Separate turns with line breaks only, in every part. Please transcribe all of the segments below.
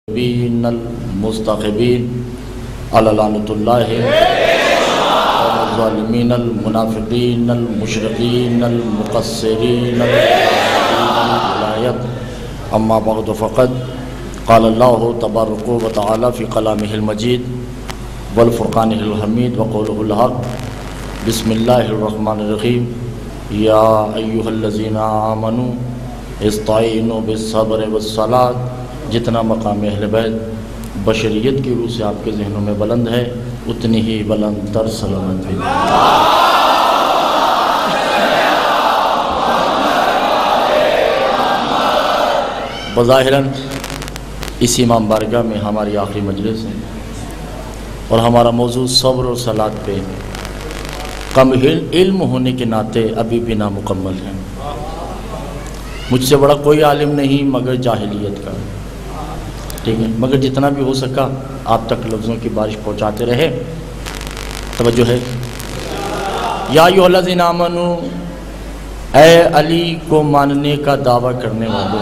बीनल मुस्तक़बिन अलानतुल्लाहि ज़ालिमीनल मुनाफ़िक़ीनल मुशरिक़ीनल मुक़स्सिरीनल विलायत अम्मा बअद फ़क़द क़ाल अल्लाहु तबारक व तआला फ़ी कलामिहिल मजीद वल फ़ुरक़ानिहिल हमीद व क़ौलुहुल हक़ बिस्मिल्लाहिर रहमानिर रहीम या अय्युहल्लज़ीना आमनू इस्ताईनु बिस्सब्रि वस्सलात। जितना मकाम अहले बैत बशरियत की रूह से आपके जहनों में बुलंद है उतनी ही बुलंद तर सलामत भी। बज़ाहिरन इस इमाम बारगाह में हमारी आखिरी मजलिस है और हमारा मौजू सब्र और सलात पे कम इल्म होने के नाते अभी भी नामुकम्मल है। मुझसे बड़ा कोई आलिम नहीं मगर जाहिलियत का, ठीक है, मगर जितना भी हो सका आप तक लफ्ज़ों की बारिश पहुँचाते रहे। तवज्जो है। या अय्युहल्लज़ीना आमनू, ऐ अली को मानने का दावा करने वालों,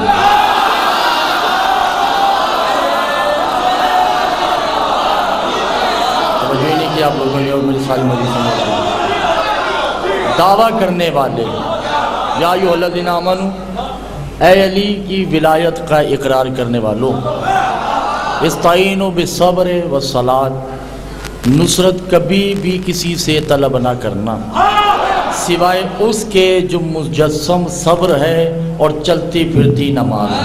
तवज्जो ही नहीं कि आप लोगों ने और मेरी सारी मर्जी समझ दावा करने वाले। या अय्युहल्लज़ीना आमनू, ऐ अली की विलायत का इकरार करने वालों, इस्ताईनु बिस्सब्र वस्सलात, नुसरत कभी भी किसी से तलब ना करना सिवाय उसके जो मुजस्सम सब्र है और चलती फिरती नमाज है।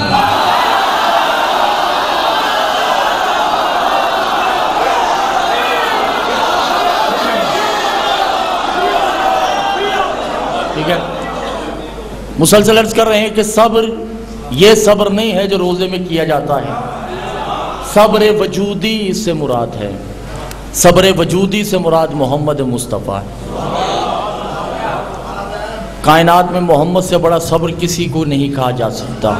ठीक है, मुसलसल अर्ज कर रहे हैं कि सब्र ये सब्र नहीं है जो रोज़े में किया जाता है। सब्र वजूदी इससे मुराद है, सब्र वजूदी से मुराद मोहम्मद मुस्तफ़ा है। कायनात में मोहम्मद से बड़ा सब्र किसी को नहीं कहा जा सकता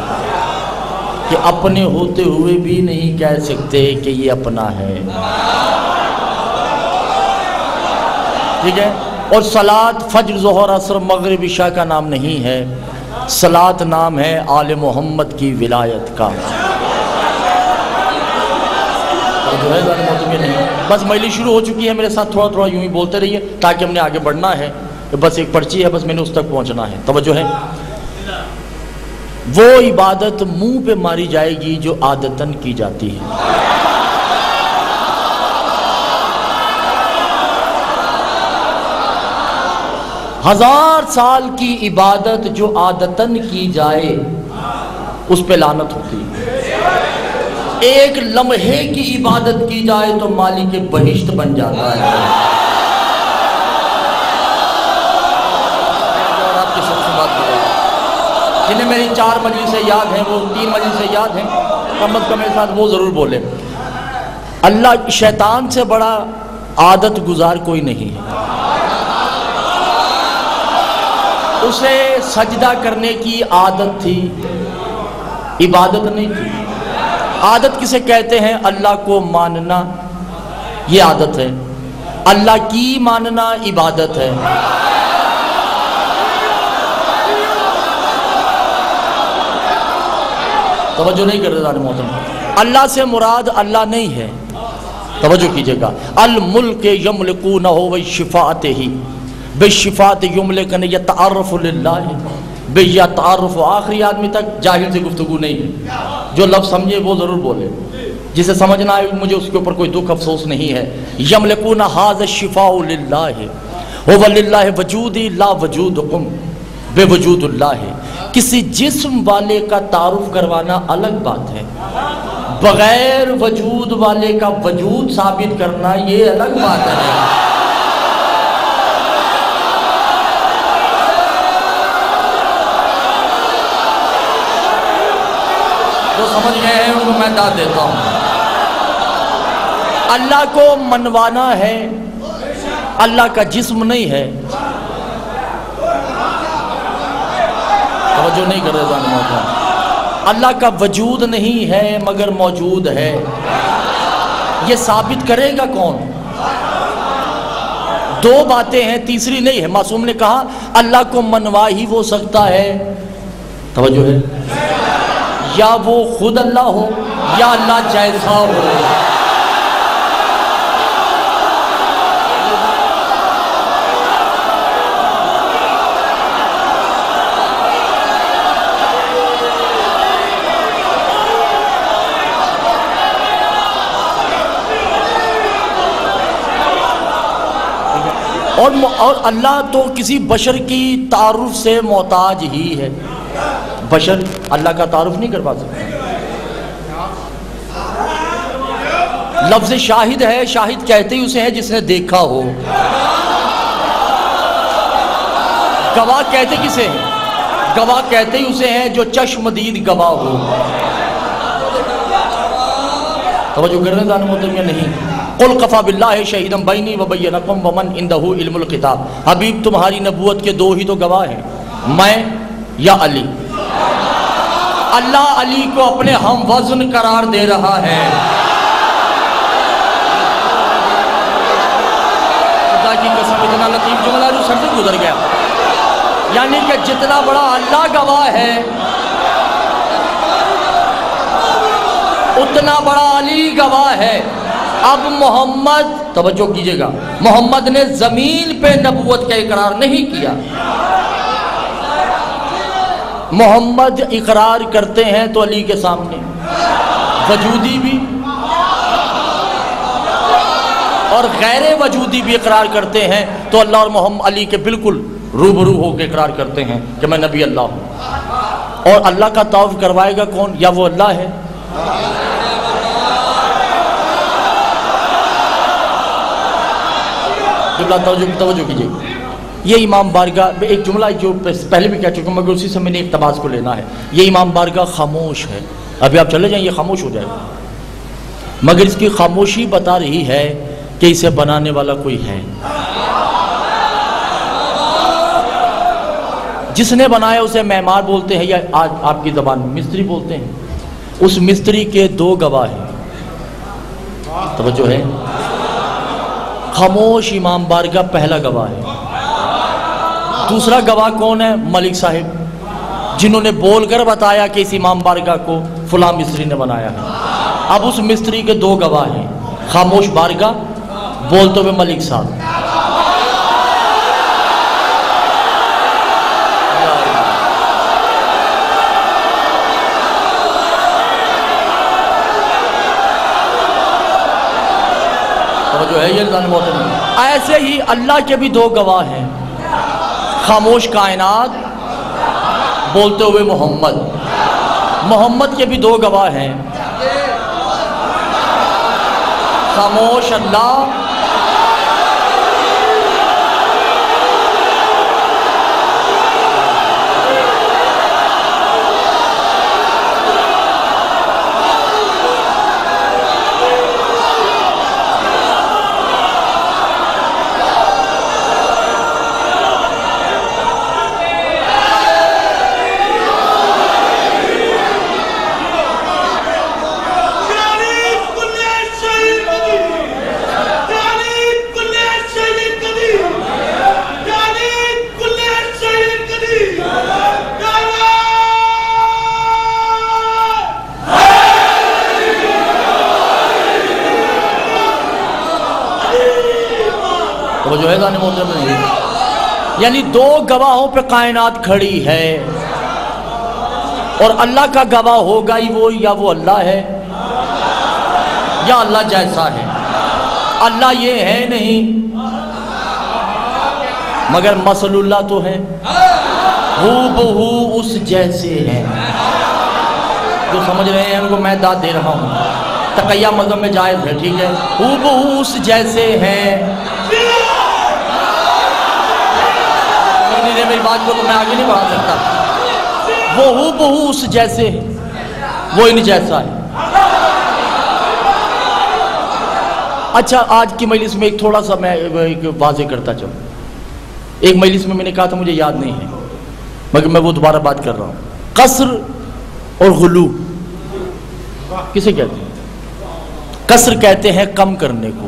कि अपने होते हुए भी नहीं कह सकते कि ये अपना है। ठीक है। और सलात फज्र ज़ोहर असर मगरिब इशा का नाम नहीं है, सलात नाम है आले मोहम्मद की विलायत का। जो है नहीं, बस मजलिस शुरू हो चुकी है, मेरे साथ थोड़ा थोड़ा यूं ही बोलते रहिए ताकि हमने आगे बढ़ना है। तो बस एक पर्ची है, बस मैंने उस तक पहुंचना है। तवज्जो है। वो इबादत मुंह पे मारी जाएगी जो आदतन की जाती है। हजार साल की इबादत जो आदतन की जाए उस पे लानत होती है। एक लम्हे की इबादत की जाए तो मालिक के बहिश्त बन जाता है। और आपकी सबसे बात करें जिन्हें मेरी 4 मजलिसें याद हैं, वो 3 मजलिसें याद हैं, कम अज कम मेरे साथ वो जरूर बोले। अल्लाह शैतान से बड़ा आदत गुजार कोई नहीं है। उसे सजदा करने की आदत थी, इबादत नहीं थी। आदत किसे कहते हैं? अल्लाह को मानना ये आदत है, अल्लाह की मानना इबादत है। तवज्जो नहीं कर रहे मोहतरम। अल्लाह से मुराद अल्लाह नहीं है, तवज्जो कीजिएगा। अल मुल्क यमलिकूनहु व शिफाअत ही बेशिफात युमलिकन यतअर्रफु लिल्लाह बेया तारुफ। आखिरी आदमी तक जाहिल से गुफ्तगू नहीं है, जो लफ्ज़ समझे वो ज़रूर बोले, जिसे समझना है मुझे उसके ऊपर कोई दुख अफसोस नहीं है। यमलिकून हाज़ शिफाउ लिल्लाह व लिल्लाह वजूदी ला वजूदकुम बेवजूदुल्लाह। किसी जिस्म वाले का तारुफ करवाना अलग बात है, बगैर वजूद वाले का वजूद साबित करना ये अलग बात है। जो समझ गए हैं उनको मैं दाद देता हूं। अल्लाह को मनवाना है, अल्लाह का जिस्म नहीं है। तवज्जो नहीं कर रहे। अल्लाह का वजूद नहीं है मगर मौजूद है। ये साबित करेगा कौन? 2 बातें हैं, तीसरी नहीं है। मासूम ने कहा अल्लाह को मनवा ही वो सकता है, तवज्जो है, या वो खुद अल्लाह हो या अल्लाह जैसा हो। और अल्लाह तो किसी बशर की तारुफ से मोहताज ही है। बशर अल्लाह का तारुफ नहीं करवा सकता। लफ्ज़ शाहिद है, शाहिद कहते ही उसे है जिसने देखा हो। गवाह कहते किसे हैं? गवाह कहते ही उसे हैं जो चश्मदीद गवाह हो। तवज्जो कर रहे हैं या नहीं? कुल कफ़ा बिल्लाहि शहीदम बैनी व बैनकुम व मन इंदहु इल्मुल किताब। हबीब तुम्हारी नबूवत के दो ही तो गवाह हैं, मैं या अली। अल्लाह अली को अपने हम वज़न करार दे रहा है। खुदा की कसम इतना लतीफ जुमला जो सर से गुजर गया। यानी कि जितना बड़ा अल्लाह गवाह है उतना बड़ा अली गवाह है। अब मोहम्मद, तवज्जो कीजिएगा, मोहम्मद ने जमीन पे नबूवत का इकरार नहीं किया। मोहम्मद इकरार करते हैं तो अली के सामने वजूदी भी और गैर वजूदी भी इकरार करते हैं तो अल्लाह और मोहम्मद अली के बिल्कुल रूबरू होकर इकरार करते हैं कि मैं नबी अल्लाह हूँ। और अल्लाह का तौफ करवाएगा कौन? या वो अल्लाह है। तवज्जो कीजिए, ये इमाम बारगाह एक जुमला जो पहले भी कह चुका हूँ मगर उसी से मैंने इक़्तिबास को लेना है। ये इमाम बारगाह खामोश है। अभी आप चले जाएं ये खामोश हो जाएगा, मगर इसकी खामोशी बता रही है कि इसे बनाने वाला कोई है। जिसने बनाया उसे मेमार बोलते हैं या आज आपकी ज़बान में मिस्त्री बोलते हैं। उस मिस्त्री के दो गवाह हैं। तवज्जो है, खामोश इमाम बारगाह पहला गवाह है। दूसरा गवाह कौन है? मलिक साहिब, जिन्होंने बोलकर बताया कि इस इमाम बारगाह को फुला मिस्त्री ने बनाया है। अब उस मिस्त्री के दो गवाह हैं, खामोश बारगाह, बोलते हुए मलिक साहब। जो है ये ऐसे ही अल्लाह के भी दो गवाह हैं, खामोश कायनात, बोलते हुए मोहम्मद। मोहम्मद के भी दो गवाह हैं, खामोश अल्लाह, तो जो है जाने मोहतरम नहीं, यानी दो गवाहों पे कायनात खड़ी है और अल्लाह का गवाह होगा ही वो, या वो अल्लाह है या अल्लाह जैसा है। अल्लाह ये है नहीं मगर मसलुल्लाह तो है, हूबहू उस जैसे है। जो समझ रहे हैं उनको मैं दाद दे रहा हूँ, तकैया मज़हब में जायज़ है, ठीक है। हूबहू उस जैसे है। मेरी बात को तो मैं आगे नहीं बढ़ा सकता। वो हूबहू उस जैसे है, वो इन जैसा है। अच्छा, आज की मजलिस में एक थोड़ा सा मैं एक वाज़े करता चलूँ। एक मजलिस में मैंने कहा था, मुझे याद नहीं है मगर मैं वो दोबारा बात कर रहा हूँ। कसर और गुलू किसे कहते हैं? कसर कहते हैं कम करने को।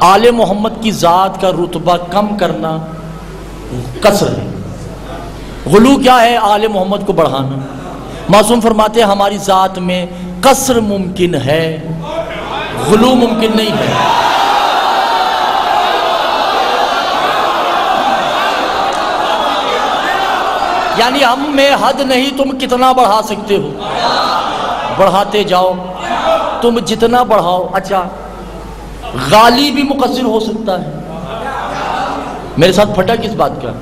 आले मोहम्मद की ज़ात का रुतबा कम करना कसर है। गुलू क्या है? आले मोहम्मद को बढ़ाना। मासूम फरमाते हैं हमारी ज़ात में कसर मुमकिन है, गुलू मुमकिन नहीं है। यानी हम में हद नहीं, तुम कितना बढ़ा सकते हो, बढ़ाते जाओ, तुम जितना बढ़ाओ। अच्छा, गाली भी मुकस्सिर हो सकता है। मेरे साथ फटा किस बात का?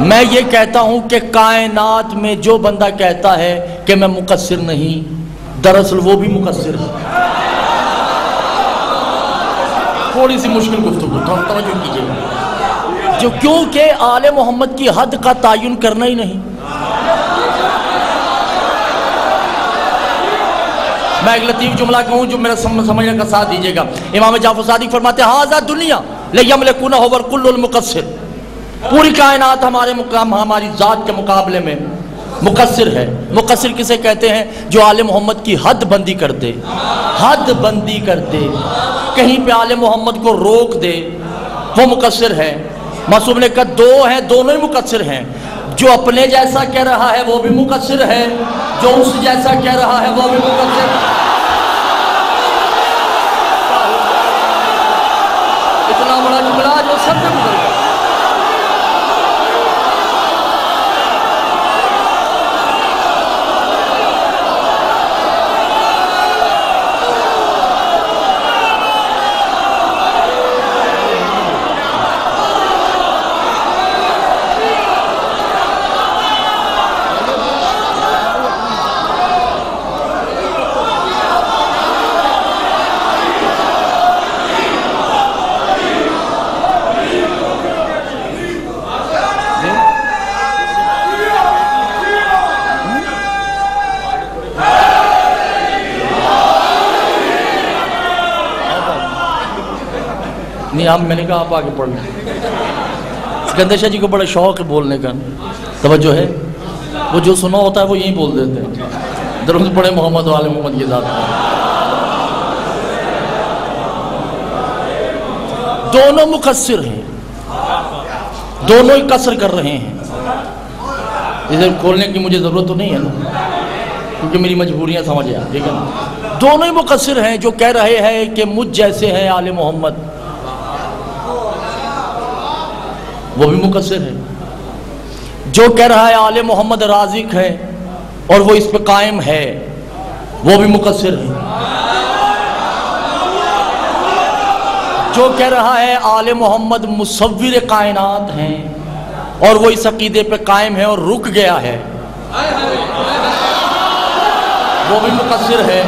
मैं ये कहता हूं कि कायनात में जो बंदा कहता है कि मैं मुकस्सिर नहीं, दरअसल वो भी मुकस्सिर है। थोड़ी सी मुश्किल गुफ्तगू, थोड़ा तवज्जो कीजिएगा, जो क्योंकि आले मोहम्मद की हद का तायुन करना ही नहीं। मैं एक लतीफ जुमला कहूँ जो मेरा समझने का साथ दीजिएगा। इमाम जाफर सादिक फरमाते हैं हाज़ा दुनिया लियमलिकुना हुवल कुल्लुल मुकस्सिर, पूरी कायनात हमारी ज़ात के मुकाबले में मुकस्सिर है। मुकस्सिर किसे कहते हैं? जो आले मोहम्मद की हद बंदी कर दे, हद बंदी कर दे, कहीं पे आले मोहम्मद को रोक दे, वो मुकस्सिर है। मासूम ने कहा दो हैं, दोनों ही मुकस्सिर हैं। जो अपने जैसा कह रहा है वो भी मुकस्सिर है, जो उस जैसा कह रहा है वो भी मुकस्सिर है। इतना बड़ा जुमला जो सब में गुजर गया। नहीं, हम मैंने कहा आप आगे पढ़ लें। सिकंदर शाह जी को बड़ा शौक है बोलने का, तवज्जो है। वो जो सुना होता है वो यही बोल देते हैं। दरूद पढ़े मोहम्मद वाले मोहम्मद के साथ। दोनों मुकस्सिर हैं, दोनों ही कसर कर रहे हैं। इसे खोलने की मुझे ज़रूरत तो नहीं है ना, क्योंकि मेरी मजबूरियां समझ आ, ठीक है ना। दोनों ही मुकस्सिर हैं। जो कह रहे हैं कि मुझ जैसे हैं आले मोहम्मद, वो भी मुकस्सिर है। जो कह रहा है आले मोहम्मद राज़िक है और वो इस पे कायम है, वो भी मुकस्सिर है। जो कह रहा है आले मोहम्मद मुसव्विर कायनात हैं और वो इस अकीदे पे कायम है और रुक गया है, वो भी मुकस्सिर है।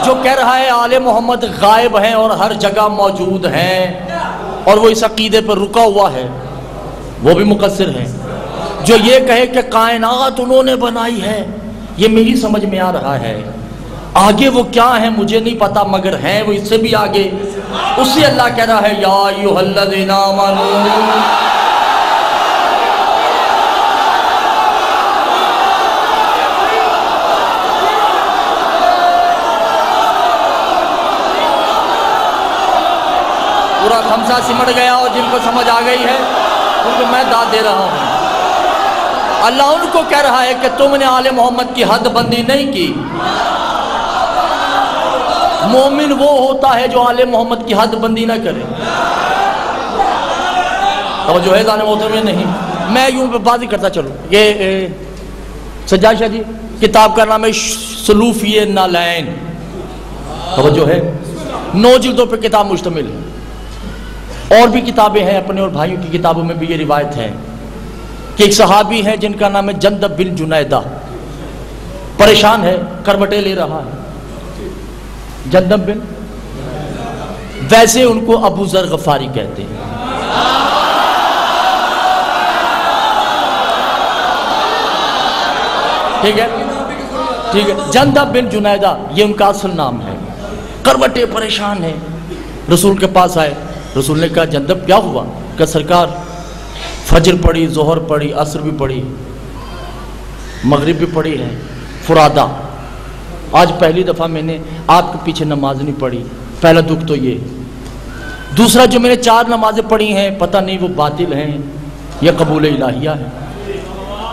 जो कह रहा है आले मोहम्मद गायब हैं और हर जगह मौजूद हैं और वो इस अकीदे पर रुका हुआ है, वो भी मुकस्सिर है। जो ये कहे कि कायनात उन्होंने बनाई है, ये मेरी समझ में आ रहा है, आगे वो क्या है मुझे नहीं पता, मगर हैं वो इससे भी आगे। उससे अल्लाह कह रहा है या अय्युहल्लज़ीना आमनू, पूरा खमसा सिमट गया और जिनको समझ आ गई है उनको मैं दाद दे रहा हूँ। अल्लाह उनको कह रहा है कि तुमने आले मोहम्मद की हद बंदी नहीं की। मोमिन वो होता है जो आले मोहम्मद की हद बंदी ना करे। और जो है जाने मोहतरम में नहीं, मैं यूं बाजी करता चलूँ। ये सज्जाद शाह जी किताब का नाम है सलूफिए नालैन, तो जो है 9 जिल्दों पर किताब मुश्तमिल है। और भी किताबें हैं, अपने और भाइयों की किताबों में भी ये रिवायत है कि एक सहाबी है जिनका नाम है जंदब बिन जुनैदा, परेशान है, करवटें ले रहा है। जंदब बिन, वैसे उनको अबू जर गफारी कहते हैं। ठीक है, ठीक है, जंदब बिन जुनैदा ये उनका असल नाम है। करवटें, परेशान है, रसूल के पास आए। रसूल ने कहा जंदब क्या हुआ? क्या सरकार फजर पढ़ी, जोहर पढ़ी, असर भी पढ़ी, मगरिब भी पढ़ी है, फुरादा, आज पहली दफ़ा मैंने आपके पीछे नमाज नहीं पढ़ी। पहला दुख तो ये। दूसरा, जो मैंने 4 नमाजें पढ़ी हैं पता नहीं वो बातिल हैं या कबूल इलाहिया है।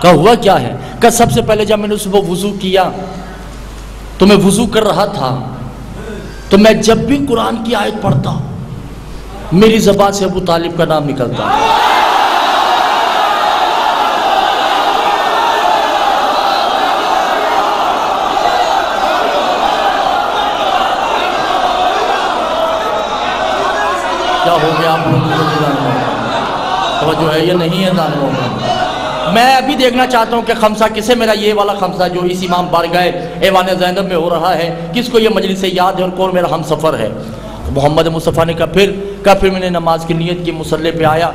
कहा हुआ क्या है? कहा सबसे पहले जब मैंने सुबह वुजू किया तो मैं वुजू कर रहा था, तो मैं जब भी कुरान की आयत पढ़ता मेरी ज़बान से अबू तालिब का नाम निकलता। क्या हो गया आप लोगों को? जो है ये नहीं है जान। मैं अभी देखना चाहता हूँ कि खमसा किसे, मेरा ये वाला खमसा जो इस इमाम बारगाह ऐवान ज़ैनब में हो रहा है, किसको ये मजलिस से याद है और कौन मेरा हम सफ़र है? मोहम्मद मुस्तफ़ा ने कहा फिर मैंने नमाज की नीयत की, मुसल्ले पे आया,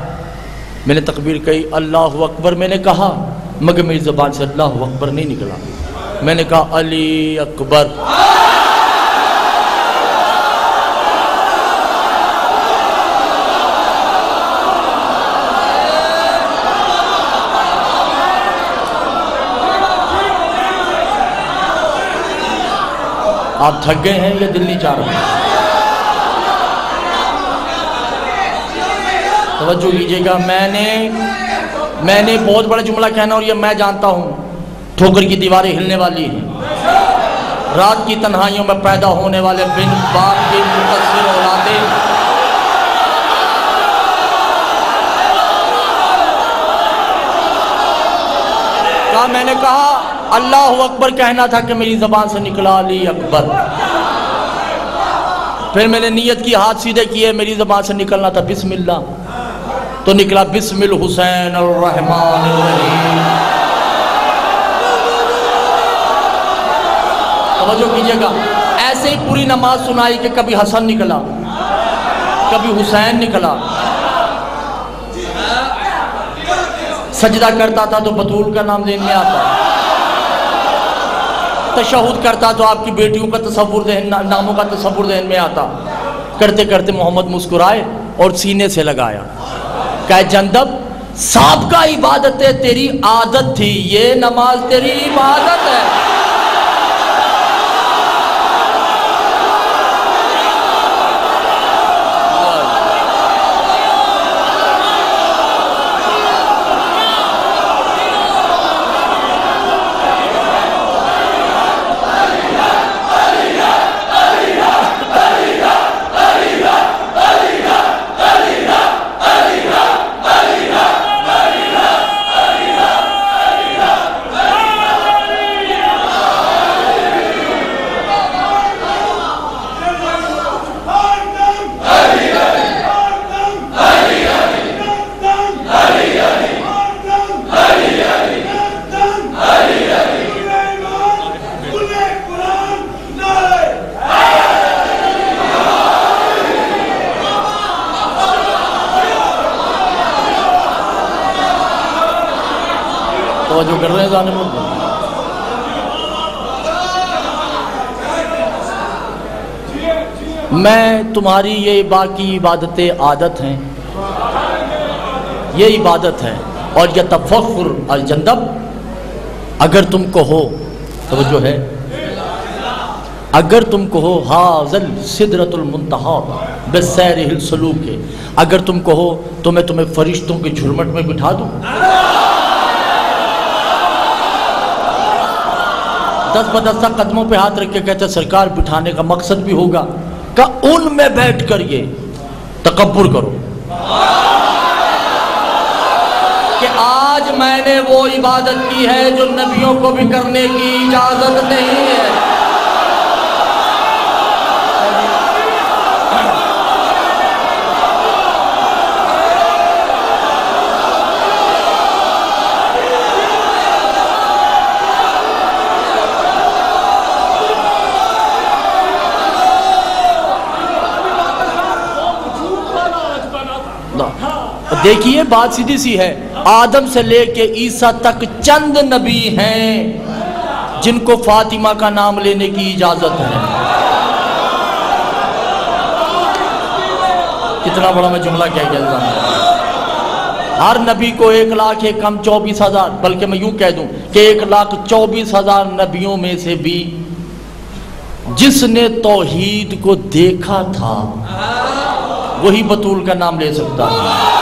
मैंने तकबीर कही, अल्लाह अकबर मैंने कहा, मगर मेरी ज़बान से अल्लाह अकबर नहीं निकला। मैंने कहा अली अकबर। आप थक गए हैं या दिल नहीं चाह रहा? तवज्जो कीजिएगा। मैंने बहुत बड़ा जुमला कहना और ये मैं जानता हूँ ठोकर की दीवारें हिलने वाली हैं। रात की तन्हाइयों में पैदा होने वाले बिन बाप के मुकस्सिर औलादे का मैंने कहा अल्लाह अकबर कहना था कि मेरी ज़बान से निकला अली अकबर। फिर मैंने नियत की, हाथ सीधे किए, मेरी ज़बान से निकलना था बिस्मिल्लाह, तो निकला बिस्मिल हुसैन अर्रहमान अर्रहीम। तवज्जो कीजिएगा। ऐसे ही पूरी नमाज सुनाई कि कभी हसन निकला, कभी हुसैन निकला। सजदा करता था तो बतूल का नाम ज़हन में आता, तशहुद करता तो आपकी बेटियों का तसव्वुर नामों का तसव्वुर ज़हन में आता। करते करते मोहम्मद मुस्कुराए और सीने से लगाया, कहे जंदब साबका इबादतें तेरी आदत थी, ये नमाज तेरी इबादत है। जो कर रहे हैं जाने में मैं तुम्हारी ये बाकी इबादतें आदत हैं, ये इबादत है। और यह तफक्कुर अल जंदब, अगर तुमको हो तो जो है, अगर तुमको हो हाज़ल सिदरतुल मुंतहा बिसैरिहिल सलूक है, अगर तुमको हो तो मैं तुम्हें फरिश्तों के झुरमट में बिठा दूं। 10 कदमों पे हाथ रख के कहते सरकार बिठाने का मकसद भी होगा का उनमें बैठ कर ये तकब्बुर करो कि आज मैंने वो इबादत की है जो नबियों को भी करने की इजाजत नहीं है। देखिए बात सीधी सी है, आदम से लेके ईसा तक चंद नबी हैं जिनको फातिमा का नाम लेने की इजाजत है। कितना बड़ा मैं जुमला क्या कहता हूं। हर नबी को 1 लाख एक कम 24,000, बल्कि मैं यूं कह दूं कि 1,24,000 नबियों में से भी जिसने तौहीद को देखा था वही बतूल का नाम ले सकता है।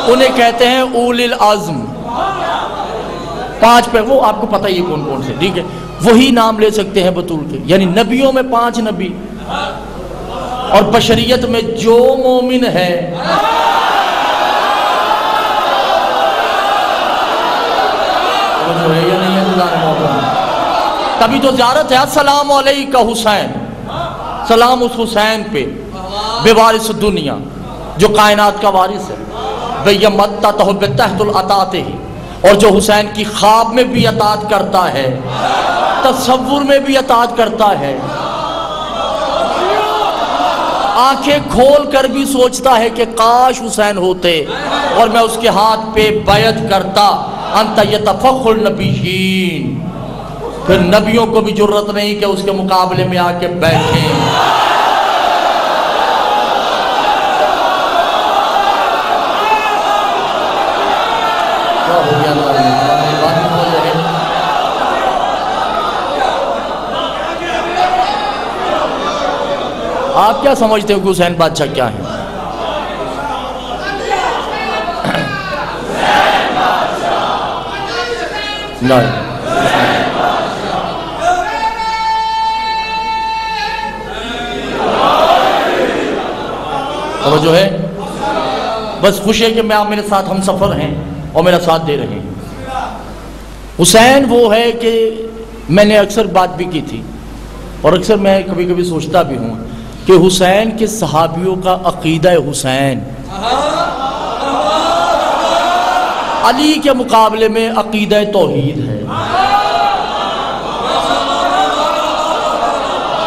उन्हें कहते हैं उलिल आज़म। 5 पे वो आपको पता ही है कौन कौन से, ठीक है, वही नाम ले सकते हैं बतूल के। यानी नबियों में 5 नबी और बशरियत में जो मोमिन है वो जो है या नहीं है, तभी तो ज़ियारत है। अस्सलाम अलैका हुसैन, सलाम उस हुसैन पे बेवारिस दुनिया जो कायनात का वारिस है, बेयमत्ता तहतुल अताते ही, और जो हुसैन की ख्वाब में भी अतात करता है, तसव्वुर में भी अतात करता है, आंखें खोल कर भी सोचता है कि काश हुसैन होते और मैं उसके हाथ पे बैत करता। अंत यतफख्खुर नबिय्यीन, फिर नबियों को भी जरूरत नहीं कि उसके मुकाबले में आके बैठे। क्या हो गया बात नहीं बोल रहे? आप क्या समझते हो कि हुसैन बादशाह क्या है? नहीं, तो जो है बस खुश है कि मैं आप मेरे साथ हम सफर हैं और मेरा साथ दे रहे हैं। हुसैन वो है कि मैंने अक्सर बात भी की थी और अक्सर मैं कभी कभी सोचता भी हूँ कि हुसैन के सहाबियों का अकीदा हुसैन अली के मुकाबले में अकीदा तौहीद है।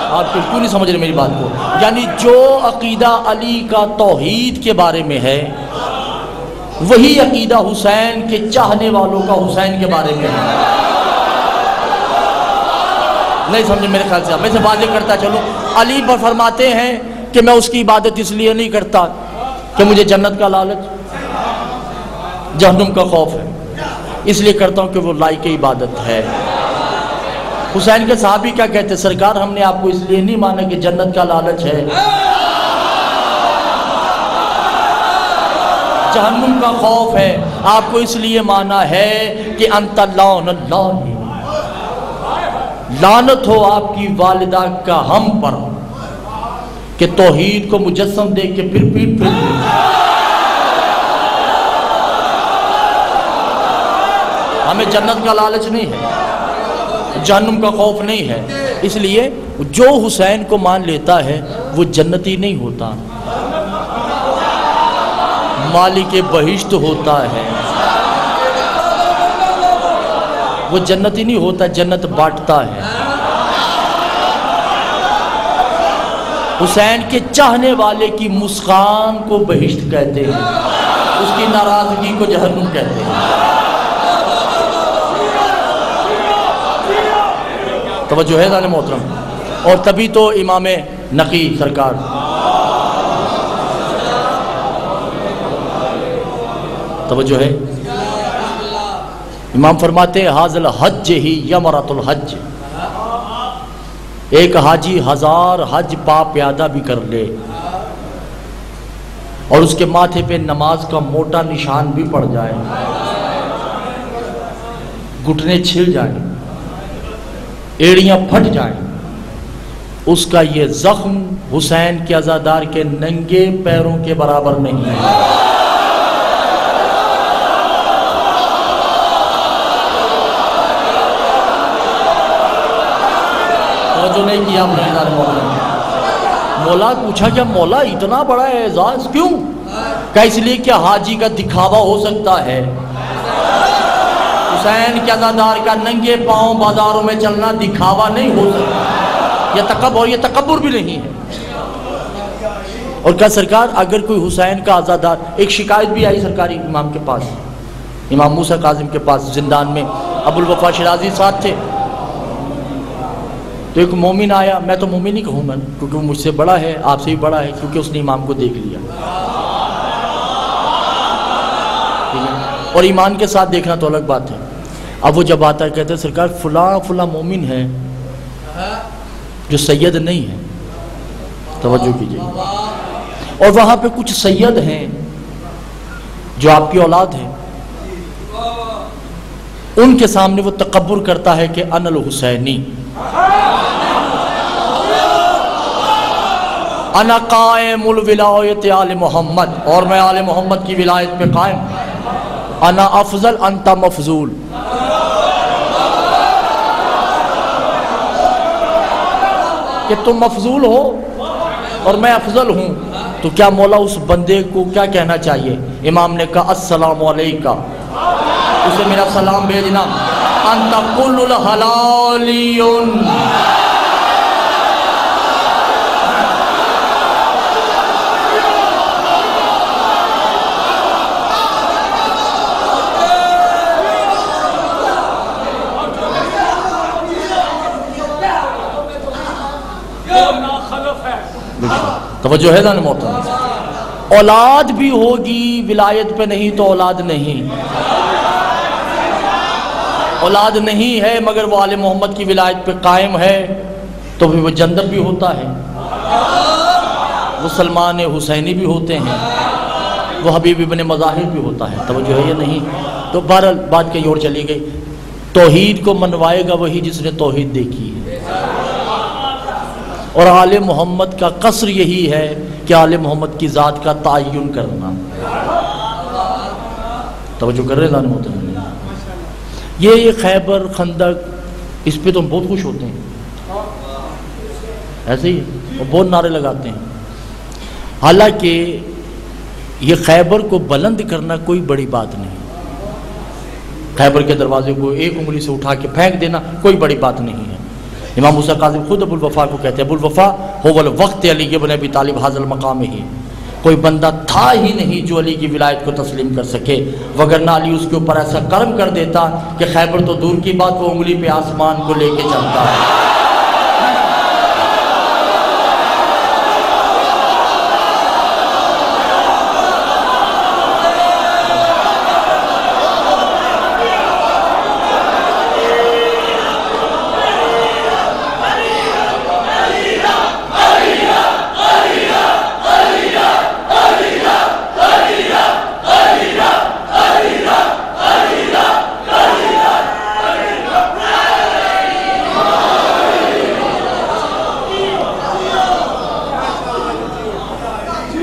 आप क्यों नहीं समझ रहे मेरी बात को? यानी जो अकीदा अली का तौहीद के बारे में है वही अकीदा हुसैन के चाहने वालों का हुसैन के बारे में है। नहीं समझे मेरे ख्याल से? मैं से वाज़ेह करता चलो, अली पर फरमाते हैं कि मैं उसकी इबादत इसलिए नहीं करता कि मुझे जन्नत का लालच, जहन्नुम का खौफ है, इसलिए करता हूं कि वो लायक इबादत है। हुसैन के साहबी क्या कहते? सरकार हमने आपको इसलिए नहीं माना कि जन्नत का लालच है, जहन्नुम का खौफ है, आपको इसलिए माना है कि अंत लानत हो आपकी वालिदा का हम पर कि तौहीद को मुजस्सम देख के फिर पीट फिर हमें जन्नत का लालच नहीं है, जहन्नुम का खौफ नहीं है। इसलिए जो हुसैन को मान लेता है वो जन्नती नहीं होता, मालिक बहिश्त होता है। वो जन्नती नहीं होता, जन्नत बांटता है। हुसैन के चाहने वाले की मुस्कान को बहिश्त कहते हैं, उसकी नाराजगी को जहन्नुम कहते हैं। तवज्जो है जाने मोहतरम। और तभी तो इमाम नकी सरकार तवज्जो है, इमाम फरमाते हैं हाज़िल हज ही यमरतुल हज, एक हाजी 1000 हज पा प्यादा भी कर ले और उसके माथे पे नमाज का मोटा निशान भी पड़ जाए, घुटने छिल जाए, एड़ियां फट जाएं, उसका ये जख्म हुसैन के अज़ादार के नंगे पैरों के बराबर नहीं है। जो नहीं किया मौला पूछा क्या मौला इतना बड़ा एजाज क्यों? क्या इसलिए क्या हाजी का दिखावा हो सकता है? हुसैन के अज़ादार का नंगे पांव बाजारों में चलना दिखावा नहीं हो सकता, ये तकब्बुर भी नहीं है। और क्या सरकार अगर कोई हुसैन का अज़ादार, एक शिकायत भी आई सरकारी इमाम के पास, इमाम मूसा काजिम के पास, जिंदान में अबुल वफा शिराजी साथ थे, तो एक मोमिन आया, मैं तो मोमिन ही कहूँगा क्योंकि वो मुझसे बड़ा है, आपसे भी बड़ा है, क्योंकि उसने इमाम को देख लिया, ठीक है, और ईमान के साथ देखना तो अलग बात है। अब वो जब आता है कहते हैं सरकार फुला फुला मोमिन है जो सैयद नहीं है, तवज्जो कीजिए, और वहाँ पे कुछ सैयद हैं जो आपकी औलाद है, उनके सामने वो तकब्बुर करता है कि अनल हुसैनी, अना कायमुल विलायत आले मोहम्मद, और मैं आले मोहम्मद की विलायत पे कायम, अना अफजल अंता मफजूल। कि तुम मफजूल हो और मैं अफजल हूं, तो क्या मौला उस बंदे को क्या कहना चाहिए? इमाम ने कहा अस्सलामु अलैका, उसे मेरा सलाम भेजना। अंता कुल्लुल हलालियुन, तवज्जो है ना मोहतरम। औलाद भी होगी विलायत पे, नहीं तो औलाद नहीं। औलाद नहीं है मगर वो आले मोहम्मद की विलायत पे कायम है, तो फिर वो जंदब भी होता है, वो सलमान हुसैनी भी होते हैं, वो हबीब इब्न मज़ाहिर भी होता है। तवज्जो है या नहीं? तो बहरहाल बात कहीं और चली गई। तौहीद को मनवाएगा वही जिसने तौहीद देखी है, और आले मोहम्मद का कसर यही है कि आले मोहम्मद की ज़ात का ताय्युन करना। तवज्जो कर रहे हैं मोहतरम? ये खैबर खंदक, इस पे तो हम बहुत खुश होते हैं, ऐसे ही और बहुत नारे लगाते हैं। हालांकि ये खैबर को बुलंद करना कोई बड़ी बात नहीं, खैबर के दरवाजे को एक उंगली से उठा के फेंक देना कोई बड़ी बात नहीं है। इमाम मूसा काज़िम खुद अबुल वफ़ा को कहते हैं, अबुल वफ़ा हो वल वक्त अली इब्न अबी तालिब हाज़िल मकाम ही, कोई बंदा था ही नहीं जो अली की विलायत को तस्लीम कर सके, वगरना अली उसके ऊपर ऐसा कर्म कर देता कि खैबर तो दूर की बात, वो उंगली पे आसमान को लेके चलता है।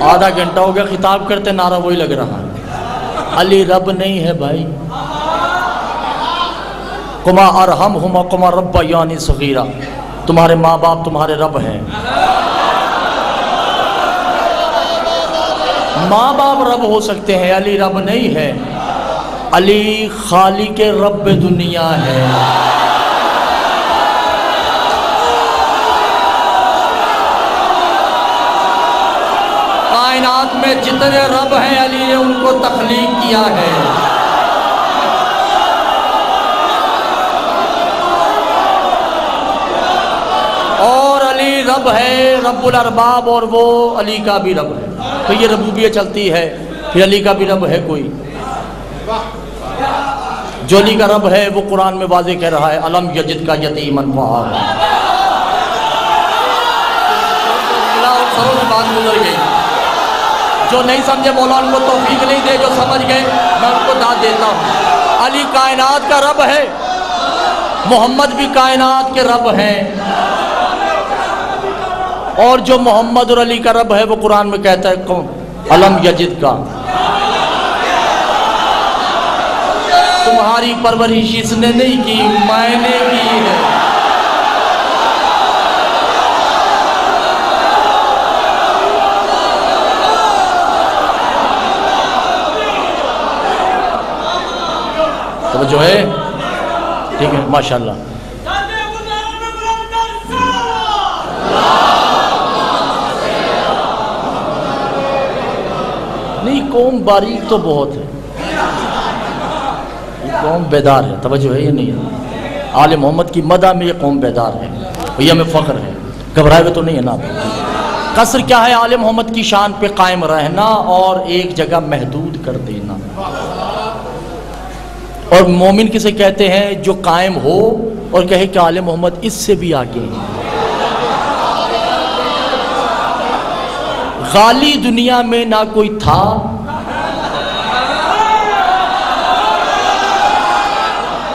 आधा घंटा हो गया खिताब करते, नारा वही लग रहा है, अली रब नहीं है भाई। कुमा अरहम हुमा कुमा रब्बा यानी सगीरा, तुम्हारे माँ बाप तुम्हारे रब हैं। माँ बाप रब हो सकते हैं, अली रब नहीं है। अली खालिक रब दुनिया है। कायनात में जितने रब हैं अली ने उनको तख्लीक किया है। और अली रब है, रब्बुल अरबाब, और वो अली का भी रब है। तो ये रबूबियत चलती है, फिर अली का भी रब है कोई। जो अली का रब है वो कुरान में वाज़ेह कह रहा है, अलम यजिद का यतीमन फआवा। बात गुजर गई, जो नहीं समझे मौला उनको तौफीक नहीं दे, जो समझ गए मैं उनको दाद देता हूँ। अली कायनात का रब है, मोहम्मद भी कायनात के रब हैं, और जो मोहम्मद और अली का रब है वो कुरान में कहता है कौन? अलम यजिद का। तुम्हारी परवरिश इसने नहीं की, मैंने की है। तो जो है ठीक है, माशाल्लाह। नहीं, कौम बारीक तो बहुत है, ये कौम बेदार है। तवज्जो है ये नहीं है? आले मोहम्मद की मदा में ये कौम बेदार है, ये हमें फ़ख्र है, घबराए हुए तो नहीं है ना। कसर क्या है? आले मोहम्मद की शान पे कायम रहना और एक जगह महदूद कर देना। और मोमिन किसे कहते हैं? जो कायम हो और कहे कि आले मोहम्मद इससे भी आगे हैं। गाली दुनिया में ना कोई था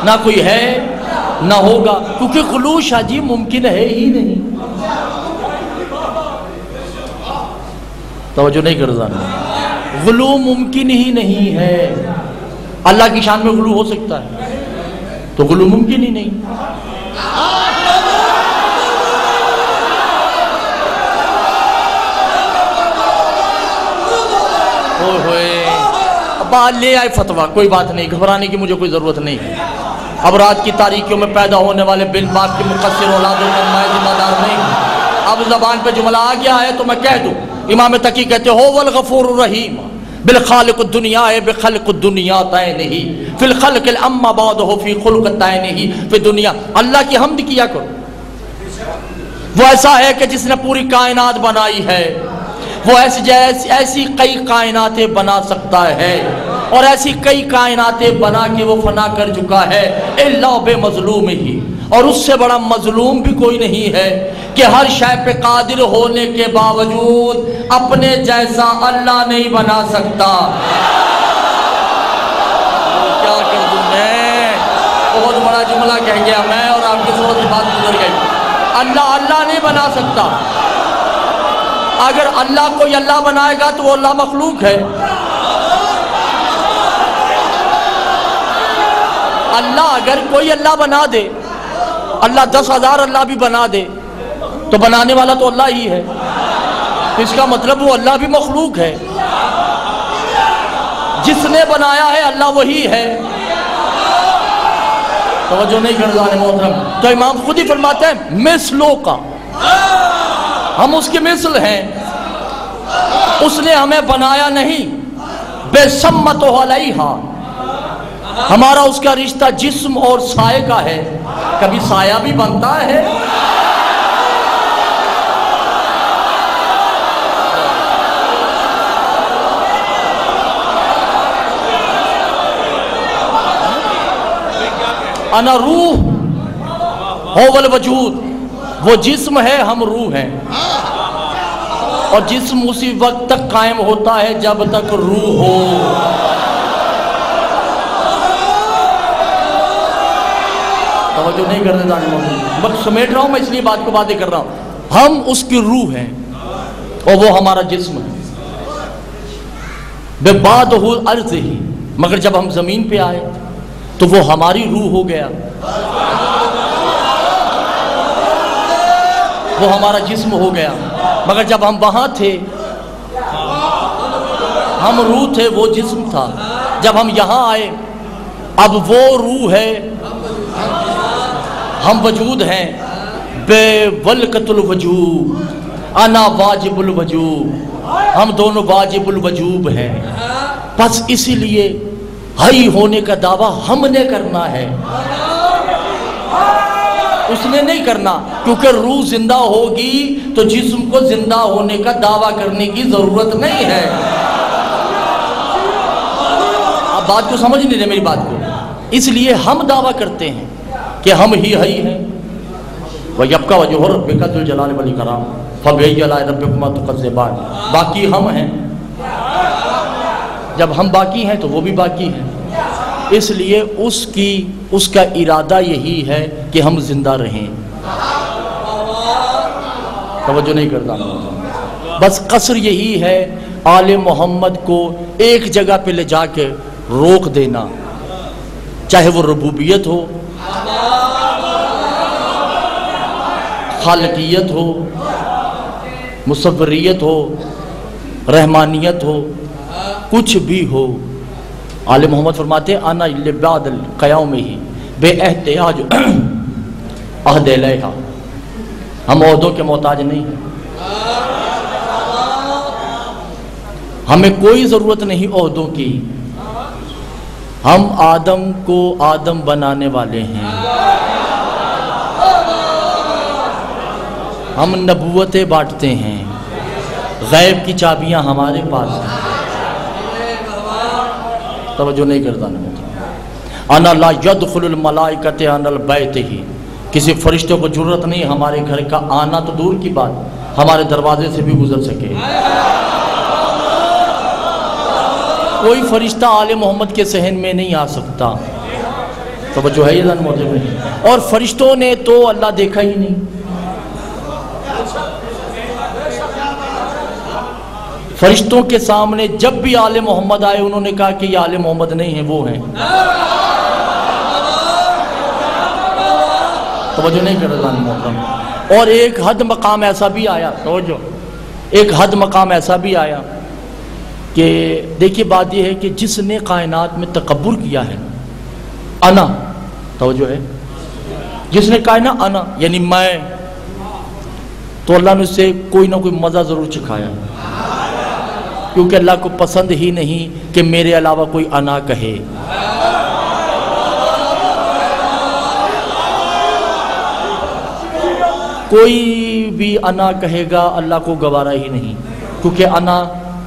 ना कोई है ना होगा, क्योंकि खुलूस शाजी मुमकिन है ही नहीं। तवज्जो नहीं कर रहा, गुलू मुमकिन ही नहीं है। अल्लाह की शान में गुलू हो सकता है तो गुलू मुमकिन ही नहीं। अब ले आए फतवा, कोई बात नहीं, घबराने की मुझे कोई ज़रूरत नहीं है। अब रात की तारीखियों में पैदा होने वाले बिन बाप के मुकस्सिर औलादों का मैं जिम्मेदार नहीं हूँ। अब ज़बान पे जुमला आ गया है तो मैं कह दूँ। इमाम तकी कहते हो वल गफूर रहीम बिल खालिक दुनिया बिखल्क दुनिया तय नहीं फिल खल्क अम्मा बाद हो फी खुल्क तय नहीं फिर दुनिया। अल्लाह की हम्द किया करो। वो ऐसा है कि जिसने पूरी कायनात बनाई है, वो ऐसी कई कायनातें बना सकता है और ऐसी कई कायनातें बना के वो फना कर चुका है इल्ला बेमज़लूम ही। और उससे बड़ा मजलूम भी कोई नहीं है कि हर शय पे कादिर होने के बावजूद अपने जैसा अल्लाह नहीं बना सकता। क्या कर दूं मैं, बहुत बड़ा जुमला कह गया मैं और आपकी समझ की बात गुजर गई। अल्लाह नहीं बना सकता। अगर अल्लाह कोई अल्लाह बनाएगा तो वो अल्लाह मखलूक है। अल्लाह अगर कोई अल्लाह बना दे, अल्लाह 10,000 अल्लाह भी बना दे तो बनाने वाला तो अल्लाह ही है। तो इसका मतलब वो अल्लाह भी मखलूक है। जिसने बनाया है अल्लाह वही है। तवज्जो नहीं कर जाने मोहतरम। तो इमाम खुद ही फरमाते हैं मिसलों का, हम उसके मिसल हैं। उसने हमें बनाया नहीं, बेसम्मत अलैहा, हमारा उसका रिश्ता जिस्म और साये का है। कभी साया भी बनता है। अना रूह होवल वजूद, वो जिस्म है हम रूह हैं। और जिस्म उसी वक्त तक कायम होता है जब तक रूह हो। तवज्जो नहीं कर रहे, बस समेट रहा हूं मैं, इसलिए बात को बातें कर रहा हूं। हम उसकी रूह हैं और वो हमारा जिस्म है। बेबाद हो अर्ज ही, मगर जब हम जमीन पे आए तो वो हमारी रूह हो गया, वो हमारा जिस्म हो गया। मगर जब हम वहां थे हम रूह थे, वो जिस्म था। जब हम यहां आए अब वो रूह है, हम वजूद हैं। बेवलकतुल वजूद अना वाजिबुल वजूद, हम दोनों वाजिबुल वजूब हैं। बस इसीलिए हई होने का दावा हमने करना है, उसने नहीं करना। क्योंकि रूह जिंदा होगी तो जिस्म को जिंदा होने का दावा करने की जरूरत नहीं है। आप बात को समझ नहीं रहे मेरी बात को। इसलिए हम दावा करते हैं कि हम ही हई हैं। वह यबका वजह रब्बिका जुल जलाल वल इकराम फबिअय्यि आलाइ रब्बिकुमा तुकज़्ज़िबान, बाकी हम हैं। जब हम बाकी हैं तो वो भी बाकी है। इसलिए उसका इरादा यही है कि हम जिंदा रहें। तवज्जो नहीं करता। बस कसर यही है आले मोहम्मद को एक जगह पे ले जाके रोक देना, चाहे वो रबूबियत हो, खालिकियत हो, मुसव्वरियत हो, रहमानियत हो, कुछ भी हो। आले मोहम्मद फरमाते आना लिबादल क़याम ही बेएहतियाज अहद अलैहा, हम ओहदों के मोहताज नहीं हैं। हमें कोई ज़रूरत नहीं ओहदों की। हम आदम को आदम बनाने वाले हैं। हम नबूवतें बांटते हैं, गैब की चाबियां हमारे पास हैं। तवज्जो नहीं करता ना। अना ला यदखुलुल मलाइकते अनल बैत ही, किसी फरिश्ते को जरूरत नहीं हमारे घर का आना, तो दूर की बात हमारे दरवाजे से भी गुजर सके। कोई फरिश्ता आले मोहम्मद के सहन में नहीं आ सकता। तो जो है ये मोहतरम में, और फरिश्तों ने तो अल्लाह देखा ही नहीं। फरिश्तों के सामने जब भी आले मोहम्मद आए उन्होंने कहा कि ये आले मोहम्मद नहीं है, वो हैं। तवज्जो नहीं कर रहा मोहतरम। और एक हद मकाम ऐसा भी आया, तवज्जो, एक हद मकाम ऐसा भी आया कि देखिए बात यह है कि जिसने कायनात में तकब्बुर किया है, अना, तवज्जो है, जिसने कहा ना अना यानी मैं, तो अल्लाह ने उससे कोई ना कोई मज़ा ज़रूर चखाया, क्योंकि अल्लाह को पसंद ही नहीं कि मेरे अलावा कोई अना कहे। कोई भी अना कहेगा अल्लाह को गवारा ही नहीं, क्योंकि अना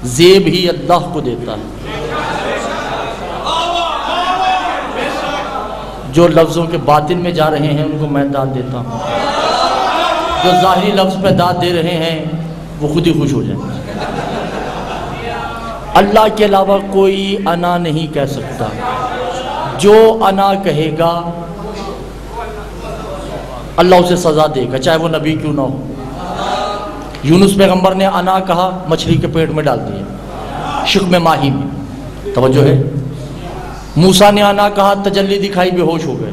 ज़ेब ही अल्लाह को देता है। जो लफ्ज़ों के बातिन में जा रहे हैं उनको मैं दाद देता हूँ, जो ज़ाहिरी लफ्ज़ पे दाद दे रहे हैं वो खुद ही खुश हो जाए। अल्लाह के अलावा कोई अना नहीं कह सकता। जो अना कहेगा अल्लाह उसे सज़ा देगा, चाहे वो नबी क्यों ना हो। यूनुस पैगंबर ने अना कहा, मछली के पेट में डाल दिया, शिक्म माही में, तवज्जो है। मूसा ने आना कहा, तजल्ली दिखाई, बेहोश हो गए।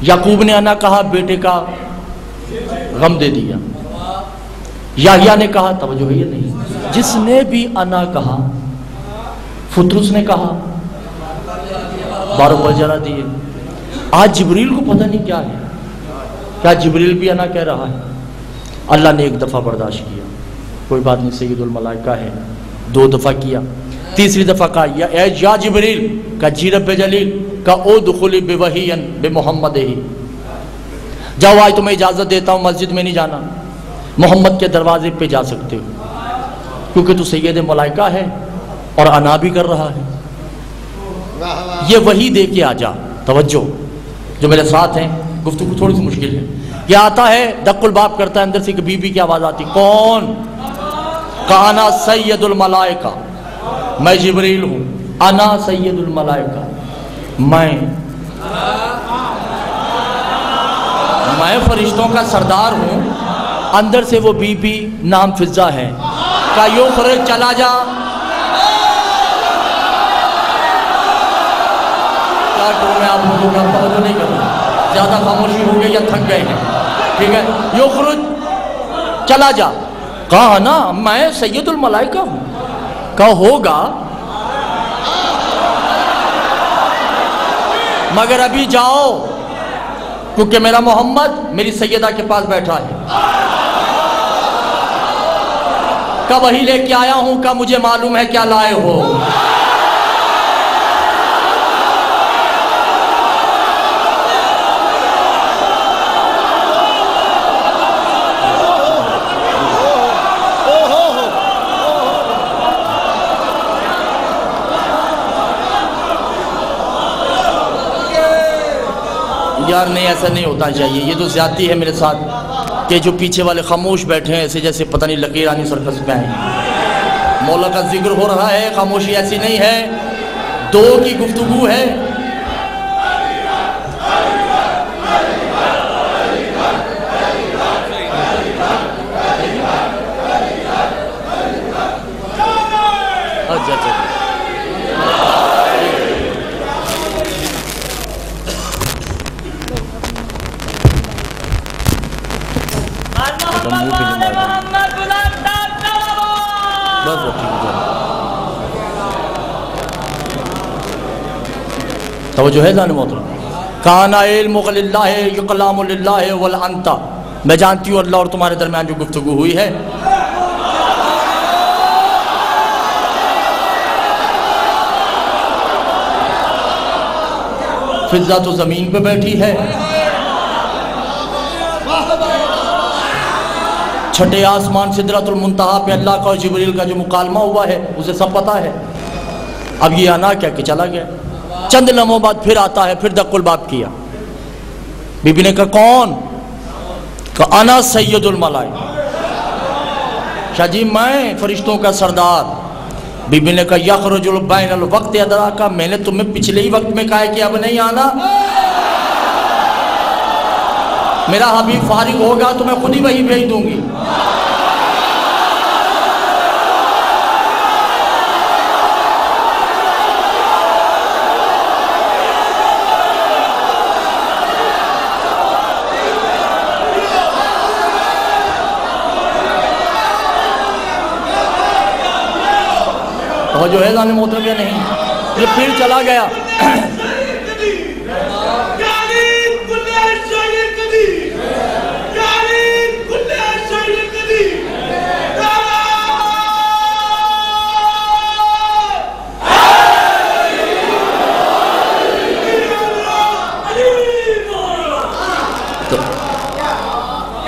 याकूब ने आना कहा, बेटे का गम दे दिया। याहिया ने कहा, तवज्जो है ये नहीं, जिसने भी अना कहा, फुतरुस ने कहा, 12 बल जला दिए। आज जिब्रील को पता नहीं क्या है, क्या जिब्रील भी अना कह रहा है। अल्लाह ने एक दफ़ा बर्दाश्त किया, कोई बात नहीं, सैयदुल मलाइका है। 2 दफ़ा किया, तीसरी दफ़ा कहा या जिब्रील का जी रब्बे जलील का ओ दुखुली बेवहियन बे मोहम्मद ही, जाओ आज तुम्हें इजाज़त देता हूँ, मस्जिद में नहीं जाना, मोहम्मद के दरवाजे पे जा सकते हो, क्योंकि तू सैयद मलाइका है और अना भी कर रहा है। ये वही दे के आ जा। तवज्जो, जो मेरे साथ हैं, गुफ्तगू थोड़ी सी मुश्किल है। यह आता है, दक्कुल बाप करता है, अंदर से एक बीबी की आवाज़ आती, कौन? काना सैयदुल मलाइका, मैं जिब्रील हूँ। अना सैयदुल मलाइका, मैं फरिश्तों का सरदार हूँ। अंदर से वो बीबी, नाम फिजा है, का यो फर्ज चला जा। क्या करूँ मैं आप लोगों का, तवज्जो नहीं कर रहा, ज़्यादा खामोशी हो गई या थक गए हैं, ठीक है। यो फर्ज चला जा, कहा ना मैं सैयदुल मलाइका हूँ, का होगा, मगर अभी जाओ, क्योंकि मेरा मोहम्मद मेरी सैयदा के पास बैठा है। का वही लेके आया हूं, का मुझे मालूम है क्या लाए हो। यार नहीं, ऐसा नहीं होता चाहिए, ये तो ज्यादती है मेरे साथ कि जो पीछे वाले खामोश बैठे हैं ऐसे जैसे पता नहीं लकीरानी सर्कस में आए। मौला का जिक्र हो रहा है, खामोशी ऐसी नहीं है, 2 की गुफ्तगू है। अच्छा तो जो है जान मोहतरम, काना इल्मु लिल्लाह युकलामु लिल्लाह वल अंता, मैं जानती हूँ अल्लाह और तुम्हारे दरमियान जो गुफ्तगू हुई है। फिजा तो जमीन पे बैठी है, छठे आसमान सिदरतुल मुंतहा पे अल्लाह का और जिब्रील का जो मुकालमा हुआ है उसे सब पता है। अब ये आना क्या कि चला गया, चंद लम्हों बाद फिर आता है, फिर दक्कुल बाप किया। बीबी ने कहा कौन? कहा अना सैयदुल मलाइका, शाह जी मैं फरिश्तों का सरदार, बीबी ने कहा यखरुजुल बैनल वक्त अदरा का, मैंने तुम्हें पिछले ही वक्त में कहा कि अब नहीं आना। मेरा हबीब फारिग होगा तो मैं खुद ही वही भेज दूंगी। और जो है जाने मोहतरम या नहीं, ये फिर चला गया।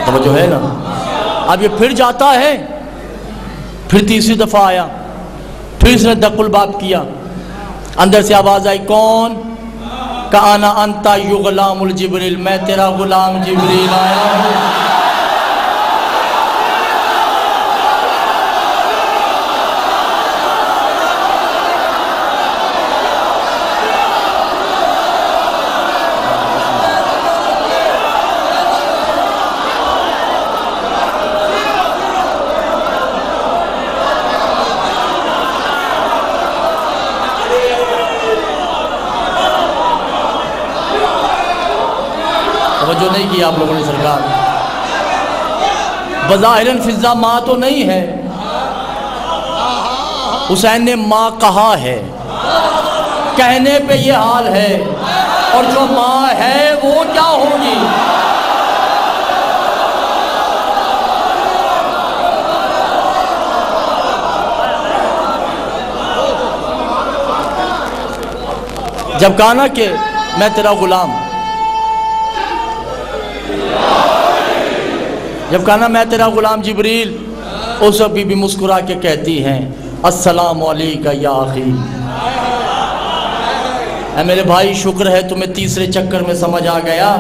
तो जो है ना, अब ये फिर जाता है, फिर तीसरी दफा आया, फिर इसने दकुल बाप किया। अंदर से आवाज आई, कौन? का आना अंता यु गुलामुल जिब्रील, मैं तेरा गुलाम जिब्रील आया हूं। जो नहीं किया आप लोगों ने सरकार। बज़ाहिरन फिजा माँ तो नहीं है, हुसैन ने माँ कहा है, कहने पे ये हाल है, और जो माँ है वो क्या होगी? जब कहा ना कि मैं तेरा गुलाम, जब कहा ना मैं तेरा गुलाम जिब्रील, उस बीबी मुस्कुरा के कहती हैं अस्सलामु अलैका या अखी। मेरे भाई शुक्र है तुम्हें तीसरे चक्कर में समझ आ गया,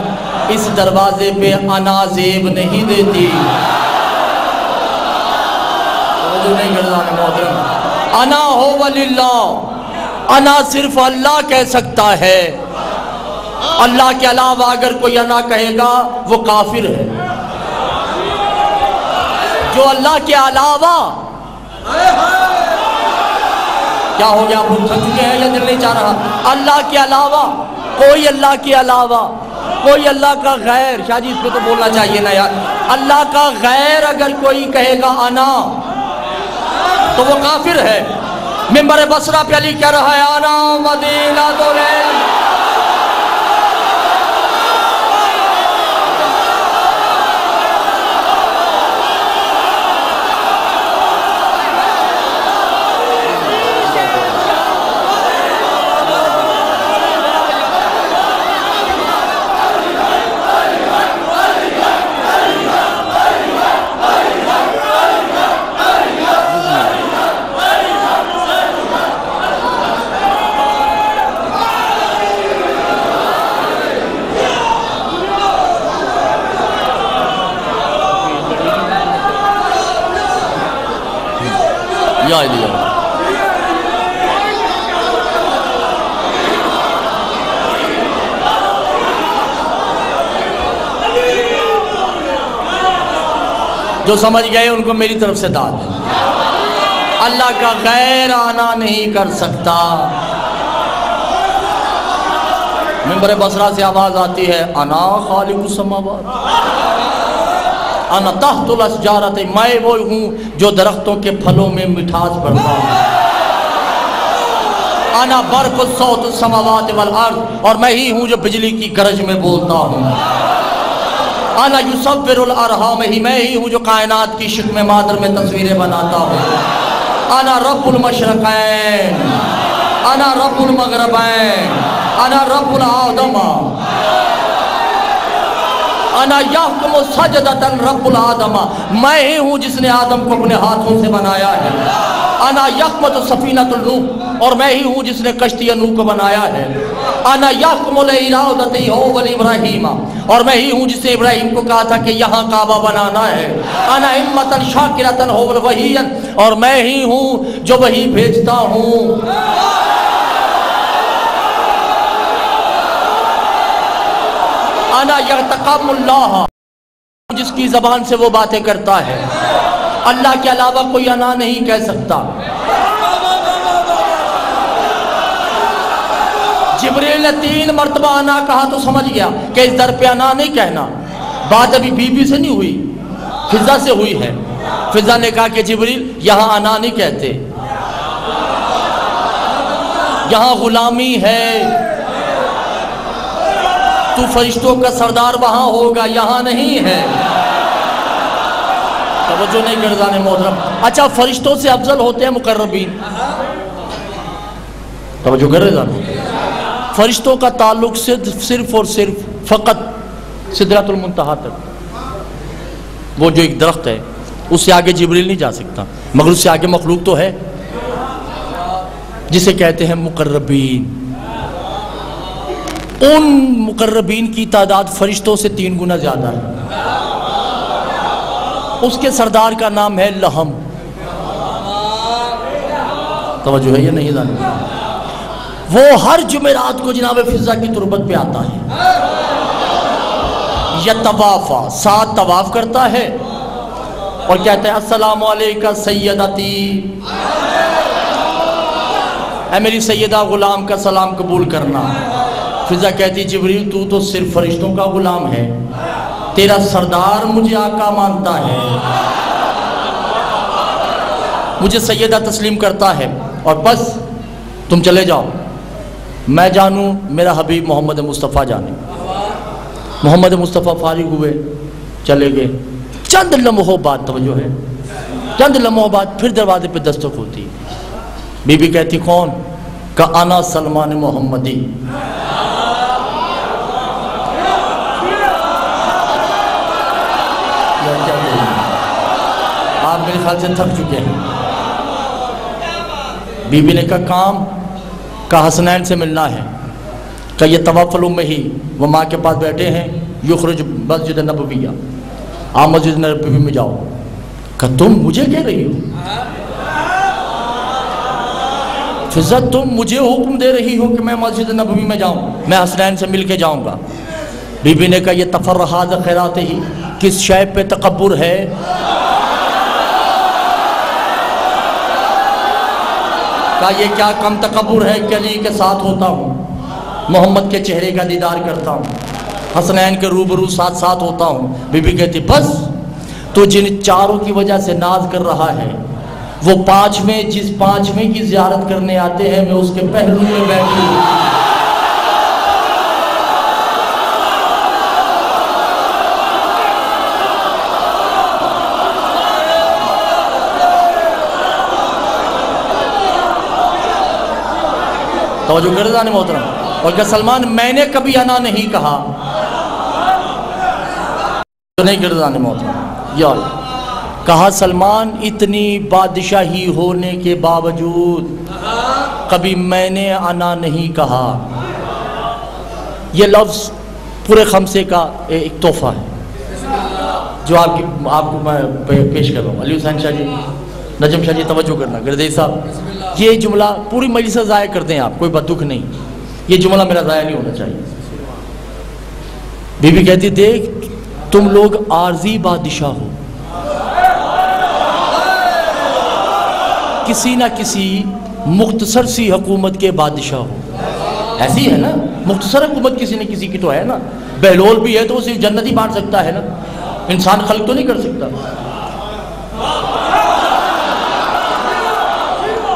इस दरवाजे पे अना जेब नहीं देती। अना हो वलिल्लाह, अना सिर्फ अल्लाह कह सकता है। अल्लाह के अलावा अगर कोई अना कहेगा वो काफिर है। जो अल्लाह के अलावा, क्या हो गया, आप लोग थक चुके हैं या दिल नहीं चाह रहा? अल्लाह के अलावा कोई, अल्लाह के अलावा कोई, अल्लाह का गैर, शायद इस पे तो बोलना चाहिए ना यार, अल्लाह का गैर अगर कोई कहेगा आना तो वो काफिर है। मिंबर बसरा पे अली कह रहा है आना मदीना तो ले। जो समझ गए उनको मेरी तरफ से दाद है। अल्लाह का गैर आना नहीं कर सकता। मिंबर बसरा से आवाज आती है अना खालिकुस समावात, अना तहतुल अस्जारत, मैं वो हूँ जो दरख्तों के फलों में मिठास भरता हूँ। अना बरकुस सौत समावात वल अर्द, और मैं ही हूँ जो बिजली की गरज में बोलता हूँ। अना युसव्विरुल अरहाम, ही मैं ही हूँ जो कायनात की शिक्म मादर में तस्वीरें बनाता हूँ। अना रब्बुल मशरक़ैन, अना रब्बुल मग़रिबैन, अना रब्बुल आदमा, अना यहकुमु सजदतन रब्बुल आदमा, मैं ही हूँ जिसने आदम को अपने हाथों से बनाया है। अना यहमत सफीनतुल नूह, और मैं ही हूँ जिसने कश्ती नूह को बनाया है। अना यहकुमुल इरादती वल इब्राहीम, और मैं ही हूँ जिसने इब्राहिम को कहा था कि यहाँ काबा बनाना है। अना हिम्मतन शाकिरतन वल वहीयन, और मैं ही हूँ जो वही भेजता हूँ। अना यतकमुल्लाह, जिसकी जबान से वो बातें करता है, अल्लाह के अलावा कोई अना नहीं कह सकता। जिब्रील ने 3 मरतबा अना कहा तो समझ गया कि इस दर पे अना नहीं कहना। बात अभी बीबी से नहीं हुई, फिजा से हुई है। फिजा ने कहा कि जिब्रील यहाँ अना नहीं कहते, यहाँ गुलामी है, तू फरिश्तों का सरदार वहां होगा, यहाँ नहीं है। तवज्जो नहीं करदाने मोहतरम। अच्छा, फरिश्तों से अफजल होते हैं मुकर्रबीन। तवज्जो कर रहे हैं। फरिश्तों का ताल्लुक सिर्फ और सिर्फ फ़कत सिदरतुल मुंतहा तक, वो जो एक दरख्त है उससे आगे जिब्रील नहीं जा सकता, मगर उससे आगे मखलूक तो है जिसे कहते हैं मुकर्रबीन। उन मुकर्रबीन की तादाद फरिश्तों से 3 गुना ज्यादा है। उसके सरदार का नाम है लहम। तवज्जो है या नहीं जाने? वो हर जुमेरात को जनाब फिजा की तुरबत पे आता है, यह तवाफा 7 तवाफ करता है और कहता है अस्सलामु अलैका सैयदती, ऐ मेरी सैयदा गुलाम का सलाम कबूल करना। फिजा कहती जिब्रील तू तो सिर्फ फरिश्तों का गुलाम है, तेरा सरदार मुझे आका मानता है, मुझे सैयदा तस्लीम करता है, और बस तुम चले जाओ, मैं जानूं मेरा हबीब मोहम्मद मुस्तफ़ा जाने। मोहम्मद मुस्तफ़ा फारिग हुए, चले गए। चंद लम्हों बाद, तवज्जो है, चंद लम्हों बाद फिर दरवाजे पे दस्तक होती। बीबी कहती कौन? का आना सलमान मोहम्मदी। आप मेरे ख्याल से थक चुके हैं। बीबी ने कहा काम का हसनैन से मिलना है। का ये तवफ़ल में ही वो माँ के पास बैठे हैं, युखरुज मस्जिद नबविया, आप मस्जिद नबवी में जाओ। का तुम मुझे कह रही हो? फिजा तुम मुझे हुक्म दे रही हो कि मैं मस्जिद नबवी में जाऊं, मैं हसनैन से मिल के जाऊंगा। बीबी ने कहा ये तफर्रहाद खैरात ही, किस शय पे तकब्बुर है? का ये क्या कम तकब्बुर है कि अली के साथ होता हूँ, मोहम्मद के चेहरे का दीदार करता हूँ, हसनैन के रूबरू साथ साथ होता हूँ। बीबी कहती बस तो जिन चारों की वजह से नाज कर रहा है, वो 5वें, जिस 5वें की ज़ियारत करने आते हैं, मैं उसके पहलू में बैठी हूँ। तो जो गर्दान मोहतरम, और क्या सलमान मैंने कभी अना नहीं कहा, तो नहीं गर्दान मोहतरम यार कहा सलमान इतनी बादशाही होने के बावजूद कभी मैंने अना नहीं कहा। यह लफ्ज़ पूरे खमसे का एक तोहफा है जो आपको मैं पेश कर रहा हूँ। अली हुसैन शाह जी, नजम शाह जी तवज्जो करना, गर्दई साहब ये जुमला पूरी मजलिस से ज़ाया कर दें आप, कोई बदुख नहीं, ये जुमला मेरा ज़ाया नहीं होना चाहिए। बीबी कहती देख तुम लोग आर्जी बादशाह हो, किसी ना किसी मुख्तसर सी हुकूमत के बादशाह हो। ऐसी है ना, मुख्तसर हुकूमत किसी न किसी की तो है ना। बहलोल भी है तो वो सिर्फ जन्नत ही बांट सकता है ना, इंसान खल्क तो नहीं कर सकता।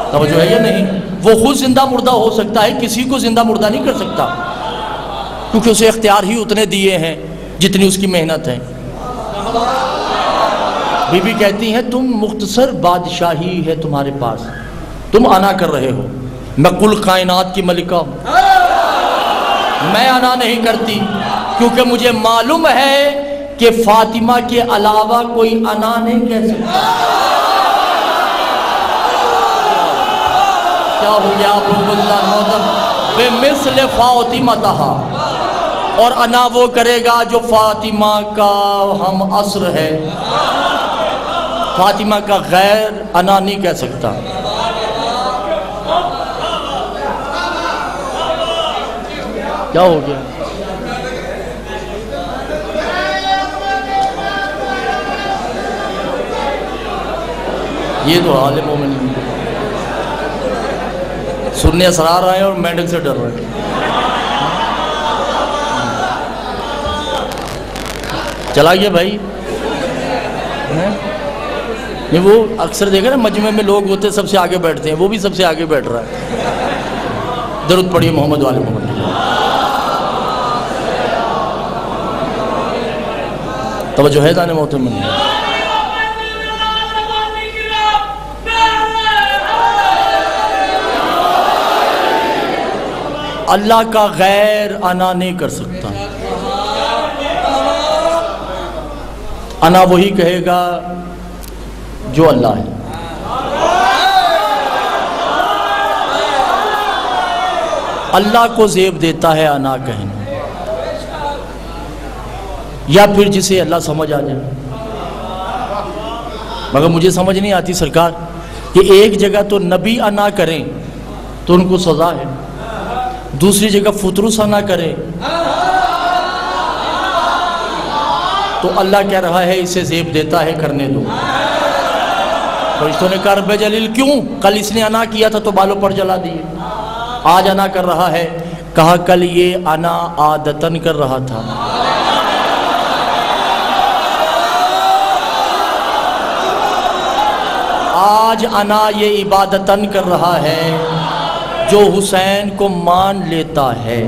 तवज्जो है या नहीं? वो खुद जिंदा मुर्दा हो सकता है, किसी को जिंदा मुर्दा नहीं कर सकता, क्योंकि उसे इख्तियार ही उतने दिए हैं जितनी उसकी मेहनत है। बीबी कहती हैं तुम मुख्तसर बादशाही है तुम्हारे पास, तुम अना कर रहे हो, मैं कुल कायनात की मलिका हूं, मैं अना नहीं करती, क्योंकि मुझे मालूम है कि फातिमा के अलावा कोई अना नहीं कह सकता। बेमिस्ल फातिमा तहा, और अना वो करेगा जो फातिमा का हम असर है। फातिमा का गैर अना नहीं कह सकता। क्या हो गया? ये तो हाल है मोमिन, सुनने असरार रहे हैं और मेंढक से डर रहे हैं। चला गया भाई। नहीं, वो अक्सर देखा ना मजमे में लोग होते सबसे आगे बैठते हैं, वो भी सबसे आगे बैठ रहा है। दरूद पढ़िए मोहम्मद वाले मोहम्मद। तवज्जो है दाने मोहतरम। अल्लाह का गैर अना नहीं कर सकता। अना वही कहेगा जो अल्लाह है। अल्लाह को ज़ेब देता है अना कहना, या फिर जिसे अल्लाह समझ आ जाए। मगर मुझे समझ नहीं आती सरकार कि एक जगह तो नबी अना करें तो उनको सज़ा है, दूसरी जगह फुतरुस अना करें तो अल्लाह कह रहा है इसे ज़ेब देता है, करने दो। फरिश्तों ने कहा रब्बे जलील क्यों? कल इसने अना किया था तो बालों पर जला दिए, आज अना कर रहा है। कहा कल ये अना आदतन कर रहा था, आज अना ये इबादतन कर रहा है। जो हुसैन को मान लेता है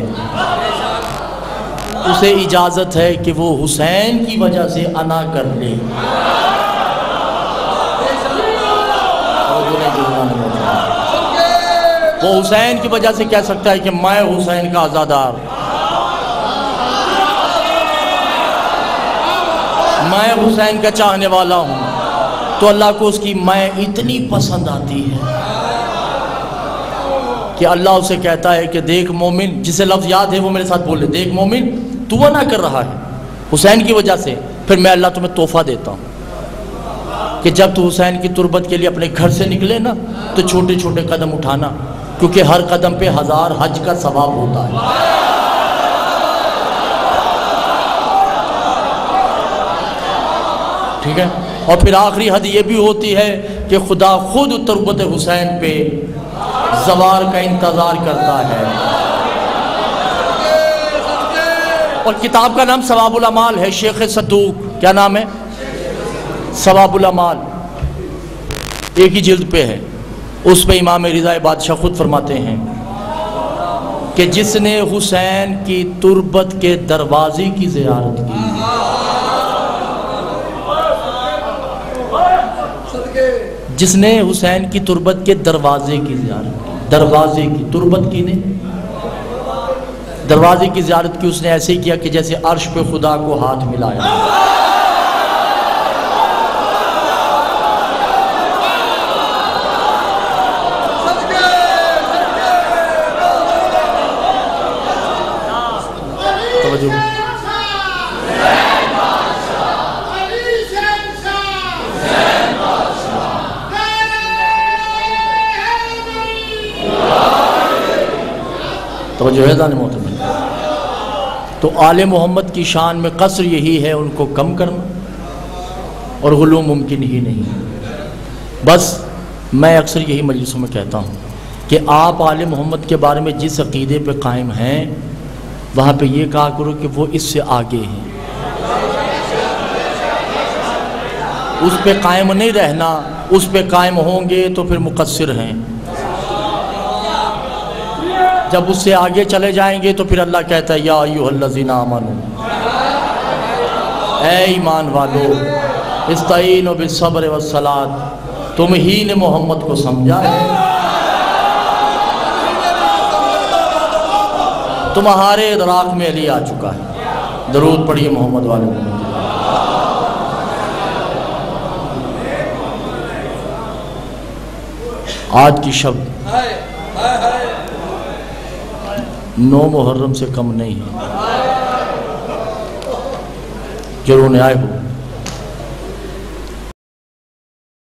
उसे इजाज़त है कि वो हुसैन की वजह से अना कर ले। वो हुसैन की वजह से कह सकता है कि मैं हुसैन का आज़ादार, मैं हुसैन का चाहने वाला हूँ, तो अल्लाह को उसकी मैं इतनी पसंद आती है कि अल्लाह उसे कहता है कि देख मोमिन, जिसे लफ्ज़ याद है वो मेरे साथ बोले, देख मोमिन तू अना कर रहा है हुसैन की वजह से, फिर मैं अल्लाह तुम्हें तोहफा देता हूँ कि जब तू हुसैन की तुरबत के लिए अपने घर से निकले ना तो छोटे छोटे कदम उठाना, क्योंकि हर कदम पे 1000 हज का सवाब होता है। ठीक है। और फिर आखिरी हद ये भी होती है कि खुदा खुद तुरबत हुसैन पे ज़वार का इंतज़ार करता है। और किताब का नाम सवाबुल अमाल है, शेख सदूक, क्या नाम है? सवाबुल अमाल, एक ही जिल्द पे है। उस पे इमाम रिज़ा बादशाह खुद फरमाते हैं कि जिसने हुसैन की तुरबत के दरवाजे की ज़ियारत की, जिसने हुसैन की तुरबत के दरवाजे की ज़ियारत की, दरवाजे की तुरबत की ने दरवाजे की ज़ियारत की, उसने ऐसे ही किया कि जैसे अर्श पे खुदा को हाथ मिलाया। तो जो है दाने मोहतरम, तो आले मोहम्मद की शान में कसर यही है उनको कम करना, और गुलू मुमकिन ही नहीं। बस मैं अक्सर यही मजलिसों में कहता हूँ कि आप आले मोहम्मद के बारे में जिस अक़ीदे पे कायम हैं वहाँ पे ये कहा करो कि वो इससे आगे हैं। उस पे कायम नहीं रहना, उस पे कायम होंगे तो फिर मुक़स्सिर हैं। जब उससे आगे चले जाएंगे तो फिर अल्लाह कहता है या अय्युहल्लज़ीना आमनू, ऐ ईमान वालो, इस्ताईनु बिस्सब्र वस्सलात, तुम ही ने मोहम्मद को समझा है, तुम्हारे इदराक में अली आ चुका है। दरूद पढ़िए मोहम्मद वाले मोहम्मद। आज की शब 9 मुहर्रम से कम नहीं है। जो रोने आए हो